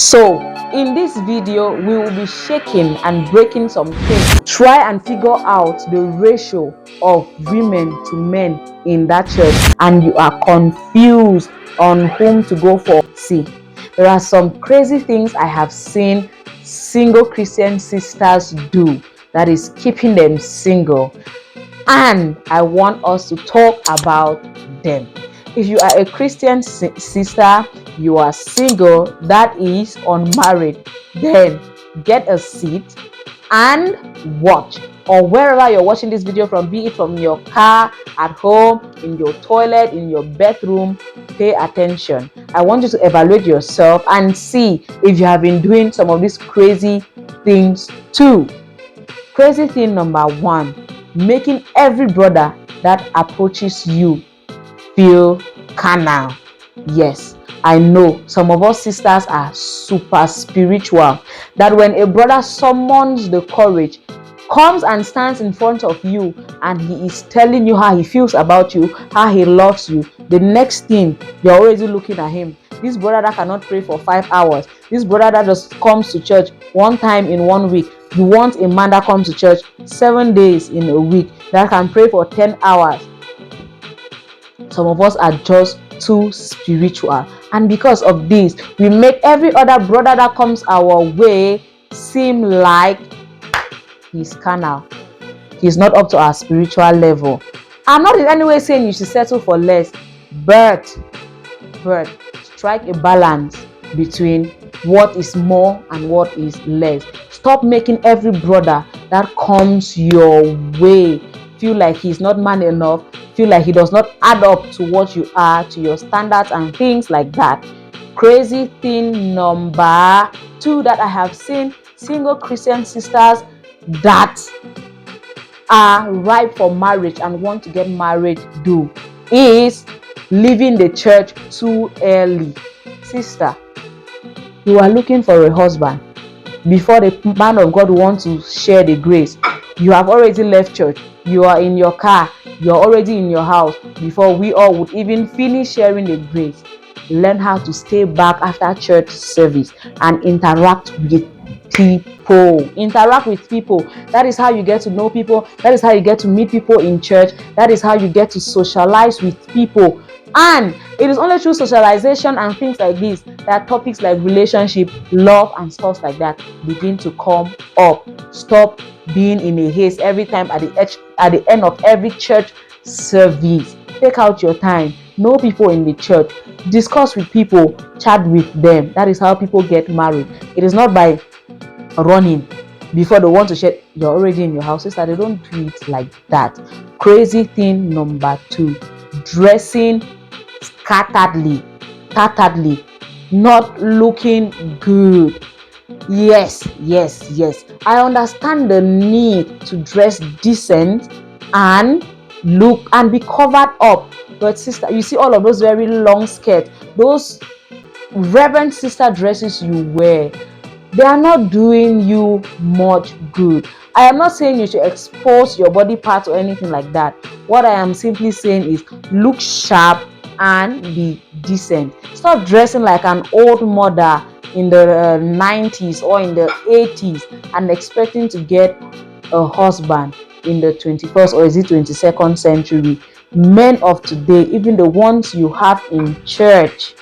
So in this video, we will be shaking and breaking some things. Try and figure out the ratio of women to men in that church, and you are confused on whom to go for. See, there are some crazy things I have seen single Christian sisters do that is keeping them single, and I want us to talk about them. If you are a Christian sister, you are single, that is unmarried, then get a seat and watch, or wherever you're watching this video from, be it from your car, at home, in your toilet, in your bedroom, pay attention. I want you to evaluate yourself and see if you have been doing some of these crazy things too. Crazy thing number one: making every brother that approaches you feel carnal. Yes, I know some of us sisters are super spiritual, that when a brother summons the courage, comes and stands in front of you, and he is telling you how he feels about you, how he loves you, the next thing you're already looking at him. This brother that cannot pray for 5 hours, this brother that just comes to church one time in 1 week. You want a man that comes to church 7 days in a week, that can pray for 10 hours. Some of us are just too spiritual, and because of this, we make every other brother that comes our way seem like he's carnal. He's not up to our spiritual level. I'm not in any way saying you should settle for less, but strike a balance between what is more and what is less. Stop making every brother that comes your way feel like he's not man enough, feel like he does not add up to what you are, to your standards and things like that. Crazy thing number two that I have seen single Christian sisters that are ripe for marriage and want to get married do is leaving the church too early. Sister, you are looking for a husband before the man of God wants to share the grace. You have already left church, you are in your car, you are already in your house before we all would even finish sharing the grace. Learn how to stay back after church service and interact with people. Interact with people. That is how you get to know people. That is how you get to meet people in church. That is how you get to socialize with people. And it is only through socialization and things like this that topics like relationship, love, and stuff like that begin to come up. Stop being in a haste every time at the end of every church service. Take out your time. Know people in the church. Discuss with people. Chat with them. That is how people get married. It is not by running before they want to share. You're already in your house. Sister, they don't do it like that. Crazy thing number two: dressing scatteredly, not looking good. Yes. I understand the need to dress decent and look and be covered up, but sister, you see all of those very long skirts, those reverend sister dresses you wear, they are not doing you much good. I am not saying you should expose your body parts or anything like that. What I am simply saying is look sharp and be decent. Stop dressing like an old mother in the 90s or in the 80s and expecting to get a husband in the 21st or is it 22nd century. Men of today, even the ones you have in church,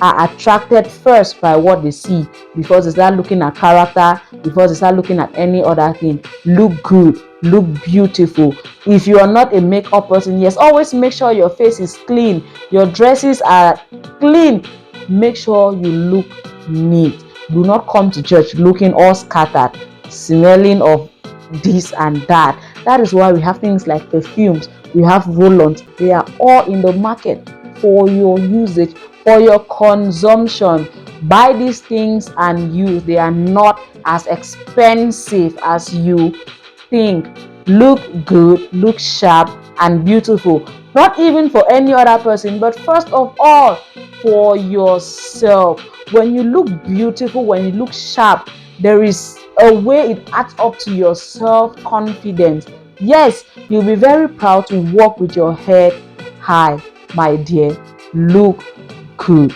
are attracted first by what they see before they start looking at character, before they start looking at any other thing. Look good, look beautiful. If you are not a makeup person, yes, always make sure your face is clean, your dresses are clean. Make sure you look neat. Do not come to church looking all scattered, smelling of this and that. That is why we have things like perfumes, we have roll-ons. They are all in the market for your usage, for your consumption. Buy these things and use. They are not as expensive as you think. Look good, look sharp and beautiful. Not even for any other person, but first of all for yourself. When you look beautiful, when you look sharp, there is a way it adds up to your self-confidence. Yes, you'll be very proud to walk with your head high. My dear, look good.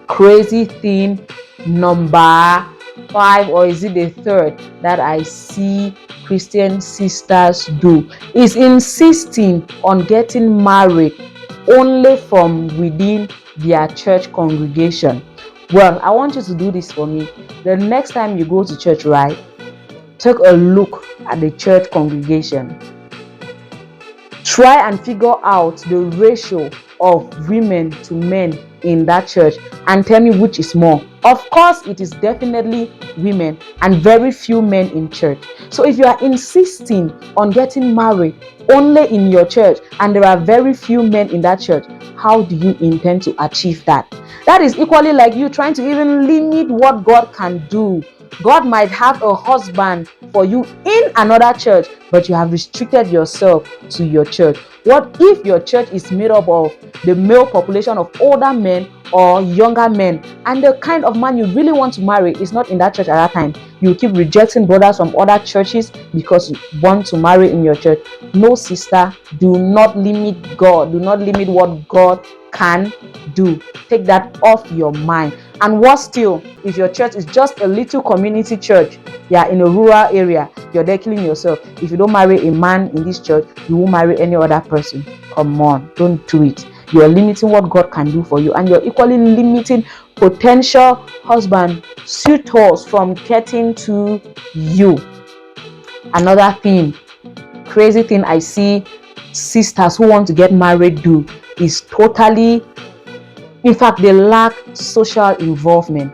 Crazy thing Number 5, or is it the third that I see Christian sisters do, is insisting on getting married only from within their church congregation. Well, I want you to do this for me. The next time you go to church, right, take a look at the church congregation. Try and figure out the ratio of women to men in that church and tell me which is more. Of course, it is definitely women and very few men in church. So if you are insisting on getting married only in your church and there are very few men in that church, how do you intend to achieve that? That is equally like you trying to even limit what God can do. God might have a husband for you in another church, but you have restricted yourself to your church. What if your church is made up of the male population of older men or younger men, and the kind of man you really want to marry is not in that church at that time? You keep rejecting brothers from other churches because you want to marry in your church. No, sister, do not limit God. Do not limit what God can do. Take that off your mind. And what still, if your church is just a little community church, you are in a rural area, you're there killing yourself. If you don't marry a man in this church, you won't marry any other person. Come on, don't do it. You're limiting what God can do for you, and you're equally limiting potential husband suitors from getting to you. Another thing, crazy thing I see sisters who want to get married do is totally, in fact, they lack social involvement.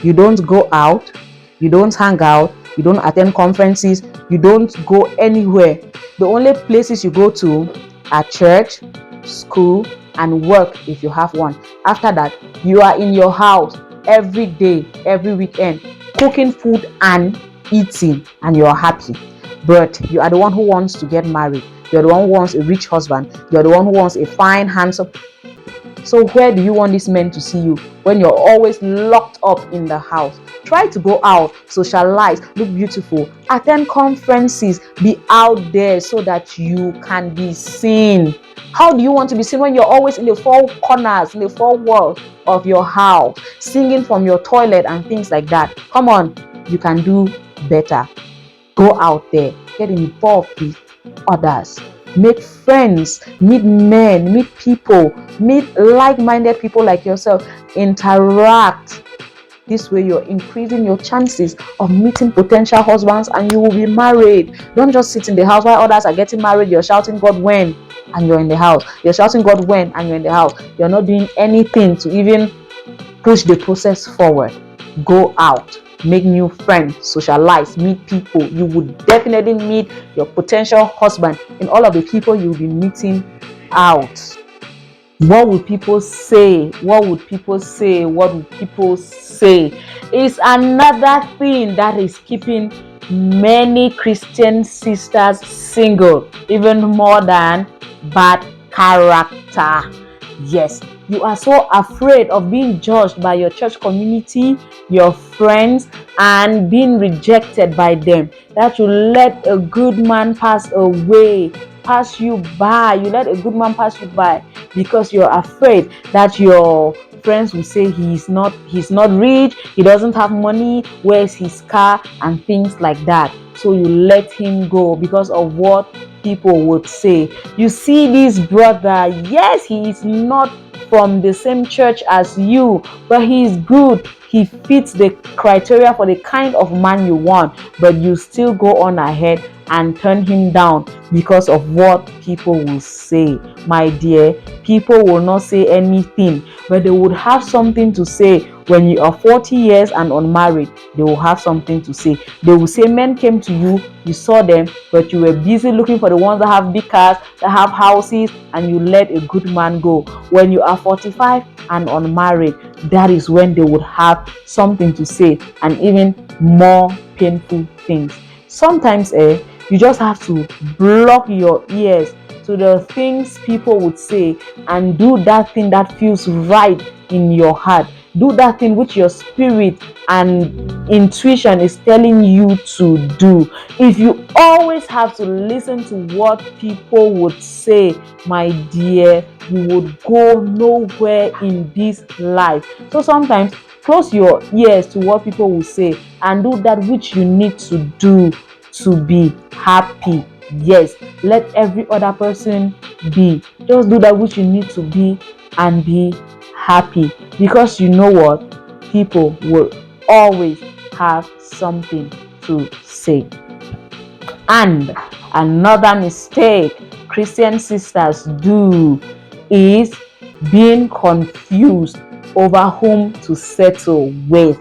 You don't go out, you don't hang out, you don't attend conferences, you don't go anywhere. The only places you go to are church, school, and work if you have one. After that, you are in your house every day, every weekend, cooking food and eating, and you're happy. But you are the one who wants to get married. You're the one who wants a rich husband. You're the one who wants a fine, handsome. So where do you want these men to see you when you're always locked up in the house? Try to go out, socialize, look beautiful, attend conferences, be out there so that you can be seen. How do you want to be seen when you're always in the four corners, in the four walls of your house, singing from your toilet and things like that? Come on, you can do better. Go out there, get involved with others, make friends, meet men, meet people, meet like-minded people like yourself, interact. This way you're increasing your chances of meeting potential husbands, and you will be married. Don't just sit in the house while others are getting married. You're shouting God when, and you're in the house. You're shouting God when, and you're in the house. You're not doing anything to even push the process forward. Go out, make new friends, socialize, meet people. You would definitely meet your potential husband in all of the people you'll be meeting out. What would people say? What would people say? What would people say? Is another thing that is keeping many Christian sisters single, even more than bad character. Yes, you are so afraid of being judged by your church community, your friends, and being rejected by them that you let a good man pass you by. You let a good man pass you by because you're afraid that your friends will say he's not rich, he doesn't have money, where's his car, and things like that. So you let him go because of what people would say. You see this brother, yes, he is not from the same church as you, but he is good, he fits the criteria for the kind of man you want, but you still go on ahead and turn him down because of what people will say. My dear, people will not say anything, but they would have something to say. When you are 40 years and unmarried, they will have something to say. They will say men came to you, you saw them, but you were busy looking for the ones that have big cars, that have houses, and you let a good man go. When you are 45 and unmarried, that is when they would have something to say, and even more painful things. Sometimes you just have to block your ears to the things people would say and do that thing that feels right in your heart. Do that thing which your spirit and intuition is telling you to do. If you always have to listen to what people would say, my dear, you would go nowhere in this life. So sometimes Close your ears to what people will say and do that which you need to do to be happy. Yes, let every other person be. Just do that which you need to be and be happy, because you know what? People will always have something to say. And another mistake Christian sisters do is being confused over whom to settle with.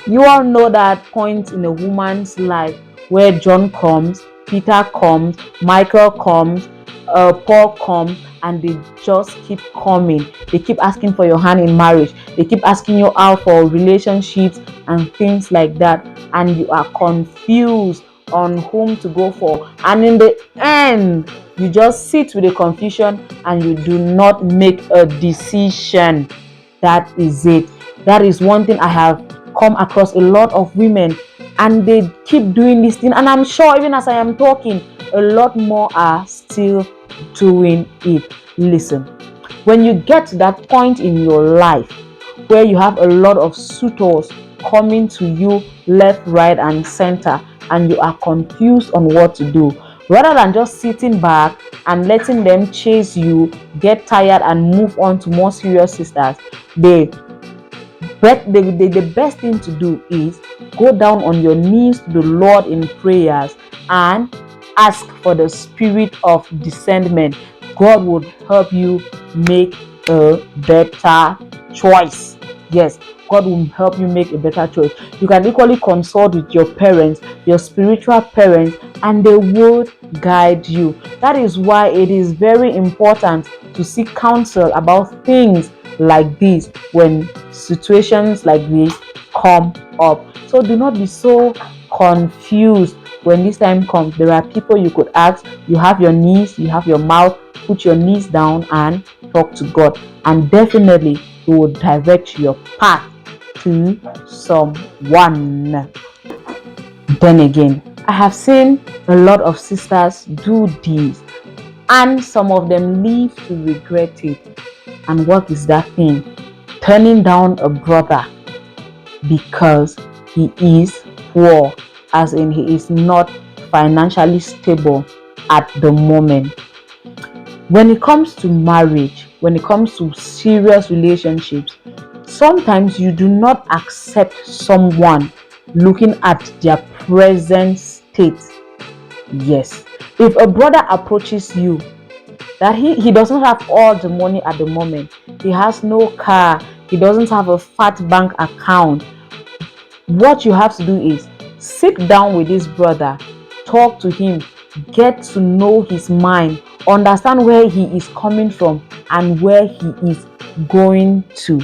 You all know that point in a woman's life where John comes, Peter comes, Michael comes, Paul comes, and they just keep coming. They keep asking for your hand in marriage. They keep asking you out for relationships and things like that. And you are confused on whom to go for. And in the end, you just sit with the confusion and you do not make a decision. That is it. That is one thing I have come across a lot of women, and they keep doing this thing, and I'm sure even as I am talking, a lot more are still doing it. Listen, when you get to that point in your life where you have a lot of suitors coming to you left, right, and center, and you are confused on what to do, rather than just sitting back and letting them chase you, get tired, and move on to more serious sisters, the best thing to do is go down on your knees to the Lord in prayers and ask for the spirit of discernment. God would help you make a better choice. Yes, God will help you make a better choice. You can equally consult with your parents, your spiritual parents, and they would guide you. That is why it is very important to seek counsel about things like this when situations like this come up. So do not be so confused when this time comes. There are people you could ask. You have your knees, you have your mouth. Put your knees down and talk to God, and definitely He will direct your path to someone. Then again, I have seen a lot of sisters do this, and some of them live to regret it. And what is that thing? Turning down a brother because he is poor, as in he is not financially stable at the moment. When it comes to marriage, when it comes to serious relationships, sometimes you do not accept someone looking at their present state. Yes, if a brother approaches you that he doesn't have all the money at the moment, he has no car, he doesn't have a fat bank account, what you have to do is sit down with this brother, talk to him, get to know his mind, understand where he is coming from and where he is going to.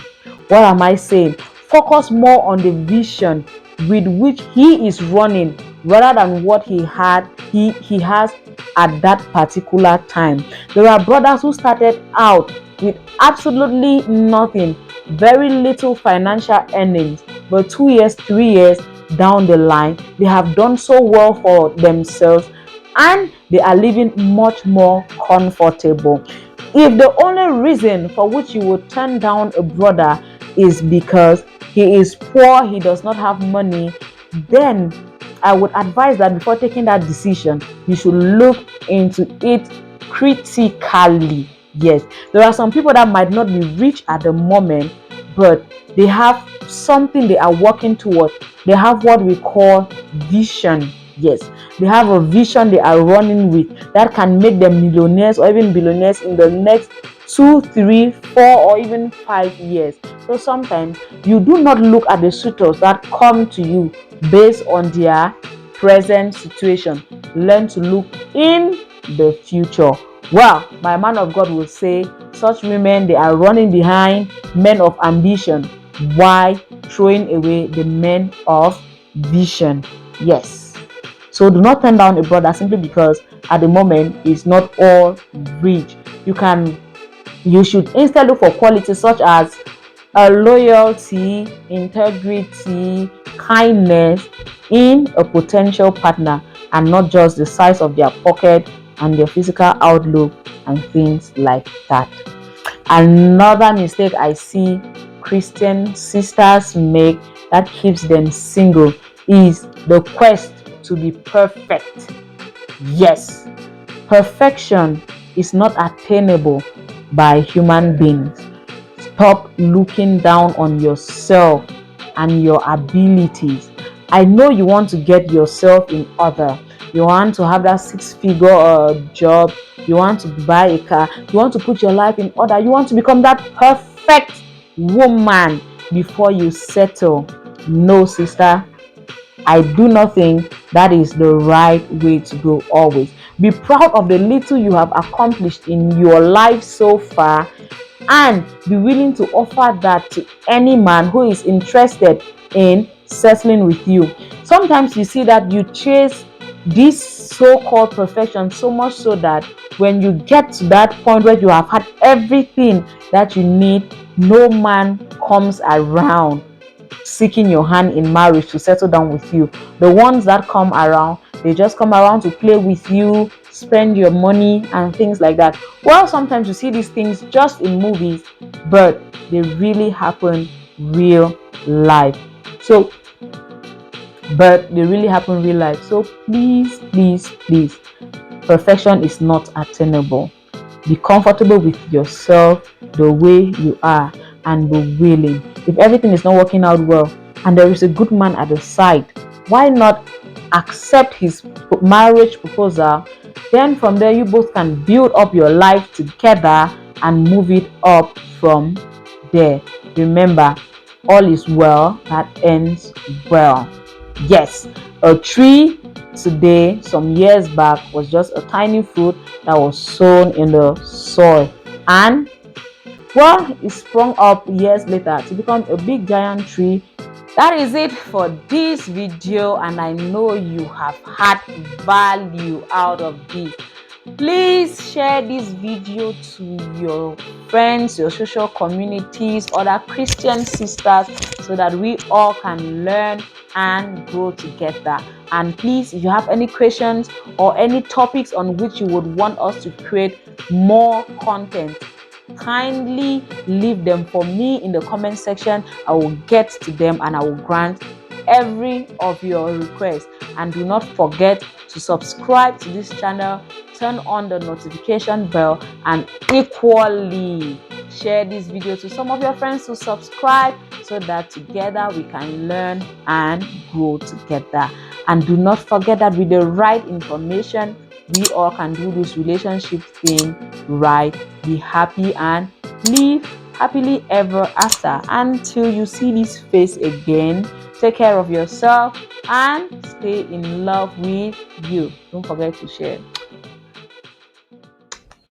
What am I saying? Focus more on the vision with which he is running rather than what he has at that particular time. There are brothers who started out with absolutely nothing, very little financial earnings, but 2 years, 3 years down the line, they have done so well for themselves and they are living much more comfortable. If the only reason for which you would turn down a brother is because he is poor, he does not have money, then I would advise that before taking that decision, you should look into it critically. Yes, there are some people that might not be rich at the moment, but they have something they are working towards. They have what we call vision. Yes, they have a vision they are running with that can make them millionaires or even billionaires in the next 2, 3, 4, or even 5 years. So sometimes you do not look at the suitors that come to you based on their present situation. Learn to look in the future. Well, my man of God will say such women, they are running behind men of ambition while throwing away the men of vision. Yes. So do not turn down a brother simply because at the moment he's not all rich. You should instead look for qualities such as loyalty, integrity, kindness in a potential partner, and not just the size of their pocket and their physical outlook and things like that. Another mistake I see Christian sisters make that keeps them single is the quest to be perfect. Yes, perfection is not attainable by human beings. Stop looking down on yourself and your abilities. I know you want to get yourself in order. You want to have that six-figure job. You want to buy a car. You want to put your life in order. You want to become that perfect woman before you settle. No, sister, I do not think that is the right way to go always. Be proud of the little you have accomplished in your life so far and be willing to offer that to any man who is interested in settling with you. Sometimes you see that you chase this so-called perfection so much so that when you get to that point where you have had everything that you need, no man comes around seeking your hand in marriage to settle down with you. The ones that come around, they just come around to play with you, spend your money and things like that. Well, sometimes you see these things just in movies, but they really happen real life. So please, please, please, perfection is not attainable. Be comfortable with yourself the way you are and be willing. If everything is not working out well and there is a good man at the side, why not accept his marriage proposal? Then from there, you both can build up your life together and move it up from there. Remember, all is well that ends well. Yes, a tree today, some years back, was just a tiny fruit that was sown in the soil, and well, it sprung up years later to become a big giant tree. That is it for this video, and I know you have had value out of this. Please share this video to your friends, your social communities, other Christian sisters, so that we all can learn and grow together. And please, if you have any questions or any topics on which you would want us to create more content, kindly leave them for me in the comment section. I will get to them and I will grant every of your requests. And do not forget to subscribe to this channel, turn on the notification bell, and equally share this video to some of your friends to subscribe, so that together we can learn and grow together. And do not forget that with the right information, we all can do this relationship thing right. Be happy and live happily ever after. Until you see this face again, take care of yourself and stay in love with you. Don't forget to share.